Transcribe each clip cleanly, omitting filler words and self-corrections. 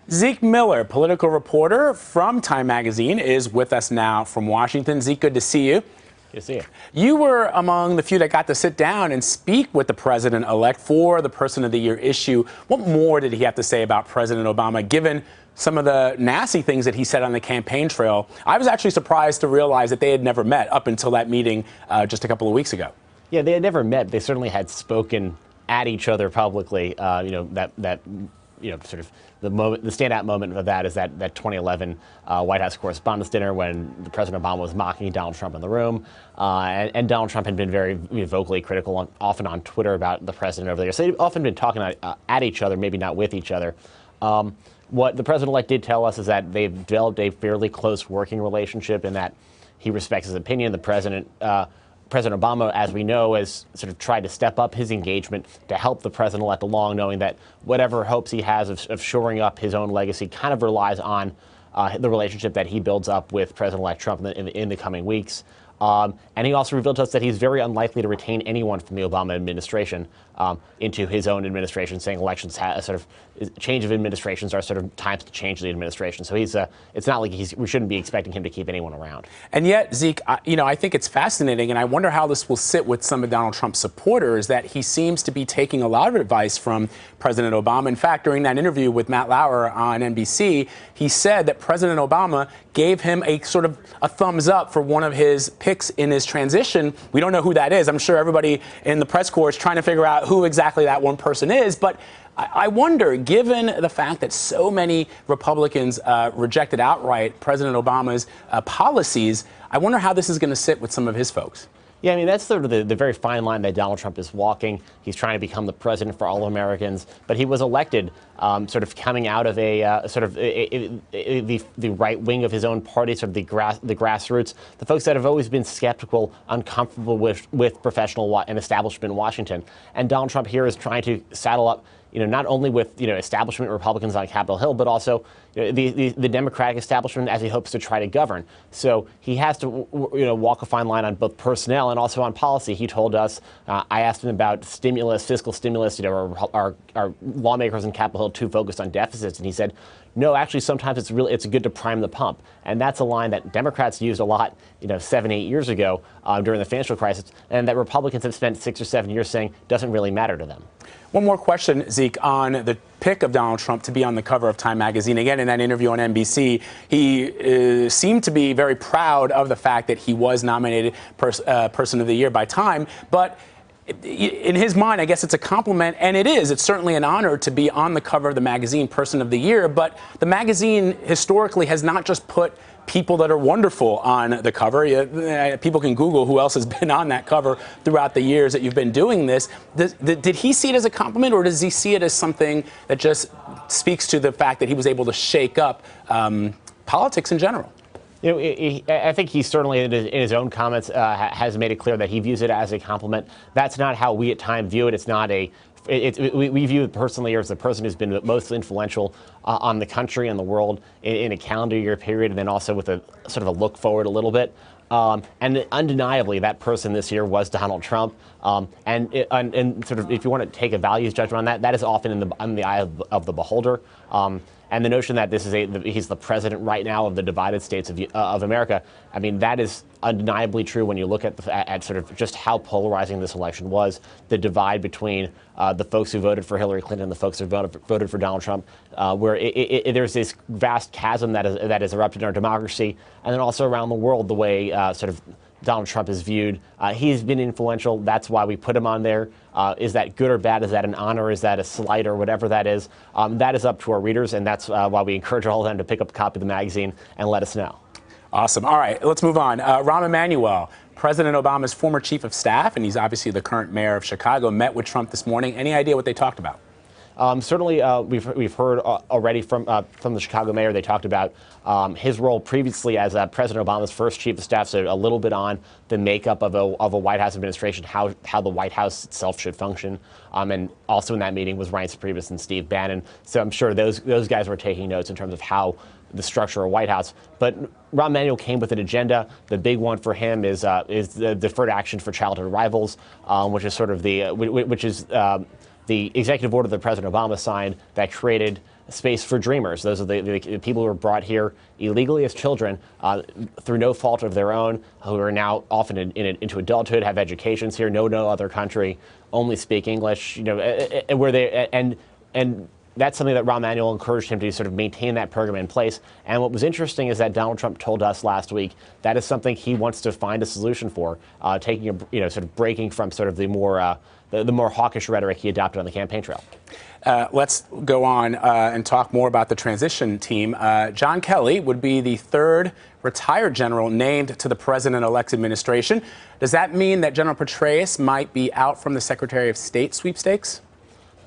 Zeke Miller, political reporter from Time Magazine, is with us now from Washington. Zeke, good to see you. Good to see you. You were among the few that got to sit down and speak with the president-elect for the Person of the Year issue. What more did he have to say about President Obama, given some of the nasty things that he said on the campaign trail? I was actually surprised to realize that they had never met up until that meeting just a couple of weeks ago. Yeah, they had never met. They certainly had spoken at each other publicly. Sort of the standout moment of that is that 2011 White House Correspondents' Dinner when the President Obama was mocking Donald Trump in the room, and Donald Trump had been very vocally critical, often on Twitter, about the president over there. So they've often been talking at each other, maybe not with each other. What the president-elect did tell us is that they've developed a fairly close working relationship, in that he respects his opinion. President Obama, as we know, has sort of tried to step up his engagement to help the president-elect along, knowing that whatever hopes he has of shoring up his own legacy kind of relies on the relationship that he builds up with President-elect Trump in the coming weeks. And he also revealed to us that he's very unlikely to retain anyone from the Obama administration into his own administration, saying elections change of administrations are sort of times to change the administration. So it's not like we shouldn't be expecting him to keep anyone around. And yet, Zeke, I think it's fascinating, and I wonder how this will sit with some of Donald Trump's supporters, that he seems to be taking a lot of advice from President Obama. In fact, during that interview with Matt Lauer on NBC, he said that President Obama gave him a sort of a thumbs up for one of his picks in his transition. We don't know who that is. I'm sure everybody in the press corps is trying to figure out who exactly that one person is. But I wonder, given the fact that so many Republicans rejected outright President Obama's policies, I wonder how this is going to sit with some of his folks. Yeah, I mean, that's sort of the very fine line that Donald Trump is walking. He's trying to become the president for all Americans, but he was elected sort of coming out of the right wing of his own party, sort of the grassroots, the folks that have always been skeptical, uncomfortable with professional and establishment in Washington. And Donald Trump here is trying to saddle up, not only with establishment Republicans on Capitol Hill, but also the Democratic establishment as he hopes to try to govern. So he has to walk a fine line on both personnel and also on policy. He told us, I asked him about fiscal stimulus. Are lawmakers in Capitol Hill too focused on deficits? And he said, no, actually, sometimes it's good to prime the pump. And that's a line that Democrats used a lot, 7, 8 years ago during the financial crisis, and that Republicans have spent 6 or 7 years saying doesn't really matter to them. One more question, Zeke, on the pick of Donald Trump to be on the cover of Time Magazine. Again, in that interview on NBC, he seemed to be very proud of the fact that he was nominated Person of the Year by Time. But in his mind, I guess it's a compliment, and it is. It's certainly an honor to be on the cover of the magazine, Person of the Year. But the magazine historically has not just put people that are wonderful on the cover. People can Google who else has been on that cover throughout the years that you've been doing this. Did he see it as a compliment, or does he see it as something that just speaks to the fact that he was able to shake up politics in general? I think he certainly, in his own comments, has made it clear that he views it as a compliment. That's not how we at Time view it. It's not we view it personally as the person who's been most influential on the country and the world in a calendar year period, and then also with a sort of a look forward a little bit. And undeniably, that person this year was Donald Trump. And sort of, if you want to take a values judgment on that is often in the eye of the beholder. And the notion that he's the president right now of the divided states of America, I mean, that is undeniably true when you look at sort of just how polarizing this election was. The divide between the folks who voted for Hillary Clinton and the folks who voted for Donald Trump, where there's this vast chasm that has erupted in our democracy, and then also around the world, the way sort of Donald Trump is viewed. He's been influential. That's why we put him on there. Is that good or bad? Is that an honor? Is that a slight, or whatever that is? That is up to our readers, and that's why we encourage all of them to pick up a copy of the magazine and let us know. Awesome. All right, let's move on. Rahm Emanuel, President Obama's former chief of staff, and he's obviously the current mayor of Chicago, met with Trump this morning. Any idea what they talked about? Certainly, we've heard already from the Chicago mayor. They talked about his role previously as President Obama's first chief of staff, so a little bit on the makeup of a White House administration, how the White House itself should function. And also in that meeting was Reince Priebus and Steve Bannon. So I'm sure those guys were taking notes in terms of how the structure of White House. But Rahm Emanuel came with an agenda. The big one for him is the deferred action for childhood arrivals, which is sort of the executive order that President Obama signed that created space for dreamers. Those are the people who were brought here illegally as children through no fault of their own, who are now often into adulthood, have educations here, know no other country, only speak English. And that's something that Rahm Emanuel encouraged him to sort of maintain that program in place. And what was interesting is that Donald Trump told us last week that is something he wants to find a solution for, sort of breaking from sort of the more hawkish rhetoric he adopted on the campaign trail. Let's go on and talk more about the transition team. John Kelly would be the third retired general named to the president-elect administration. Does that mean that General Petraeus might be out from the Secretary of State sweepstakes?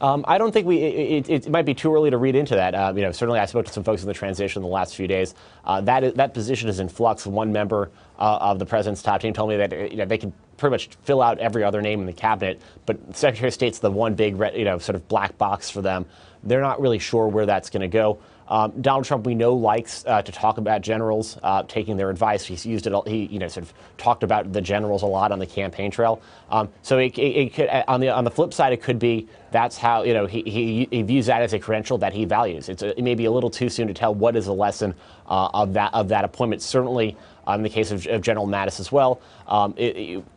I don't think it might be too early to read into that. Certainly I spoke to some folks in the transition the last few days. That position is in flux. One member of the president's top team told me that they can pretty much fill out every other name in the cabinet, but the Secretary of State's the one big sort of black box for them. They're not really sure where that's going to go. Donald Trump, we know, likes to talk about generals, taking their advice. He's used it. He sort of talked about the generals a lot on the campaign trail. So it could, on the flip side, it could be that's how he views that as a credential that he values. It may be a little too soon to tell what is the lesson of that appointment. Certainly, in the case of General Mattis as well,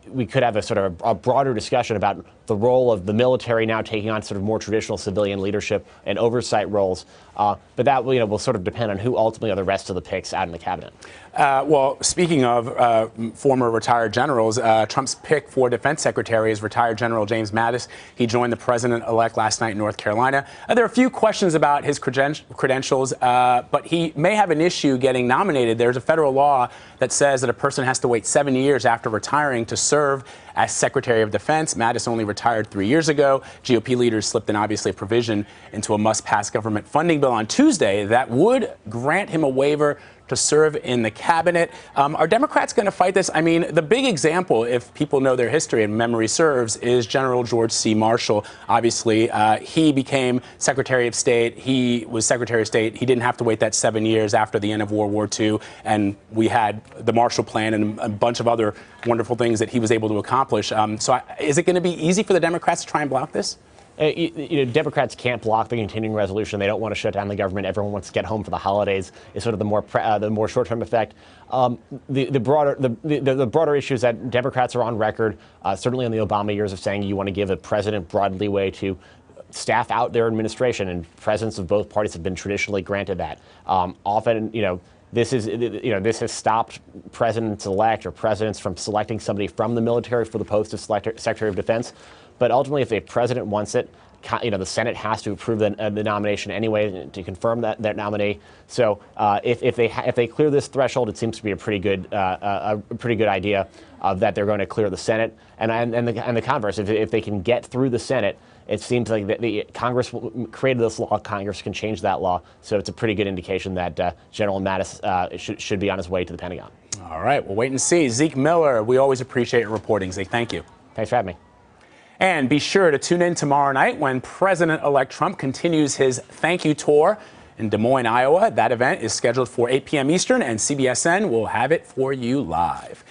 we could have a sort of a broader discussion about the role of the military now taking on sort of more traditional civilian leadership and oversight roles. But that will sort of depend on who ultimately are the rest of the picks out in the cabinet. Well, speaking of former retired generals, Trump's pick for defense secretary is retired General James Mattis. He joined the president-elect last night in North Carolina. There are a few questions about his credentials, but he may have an issue getting nominated. There's a federal law that says that a person has to wait 7 years after retiring to serve as Secretary of Defense. Mattis only retired 3 years ago. GOP leaders slipped in, obviously, a provision into a must-pass government funding bill on Tuesday that would grant him a waiver to serve in the cabinet. Are Democrats going to fight this? I mean, the big example, if people know their history and memory serves, is General George C. Marshall. Obviously, he became Secretary of State. He was Secretary of State. He didn't have to wait that 7 years after the end of World War II. And we had the Marshall Plan and a bunch of other wonderful things that he was able to accomplish. Is it going to be easy for the Democrats to try and block this? Democrats can't block the continuing resolution. They don't want to shut down the government. Everyone wants to get home for the holidays. Is sort of the more short-term effect. The broader issue is that Democrats are on record, certainly in the Obama years, of saying you want to give a president broad leeway to staff out their administration, and presidents of both parties have been traditionally granted that. Often, this has stopped presidents-elect or presidents from selecting somebody from the military for the post of Secretary of Defense. But ultimately, if a president wants it, the Senate has to approve the nomination anyway to confirm that nominee. So if they clear this threshold, it seems to be a pretty good idea that they're going to clear the Senate. And the converse, if they can get through the Senate, it seems like the Congress created this law. Congress can change that law. So it's a pretty good indication that General Mattis should be on his way to the Pentagon. All right, we'll wait and see. Zeke Miller, we always appreciate your reporting. Zeke, thank you. Thanks for having me. And be sure to tune in tomorrow night when President-elect Trump continues his thank you tour in Des Moines, Iowa. That event is scheduled for 8 p.m. Eastern, and CBSN will have it for you live.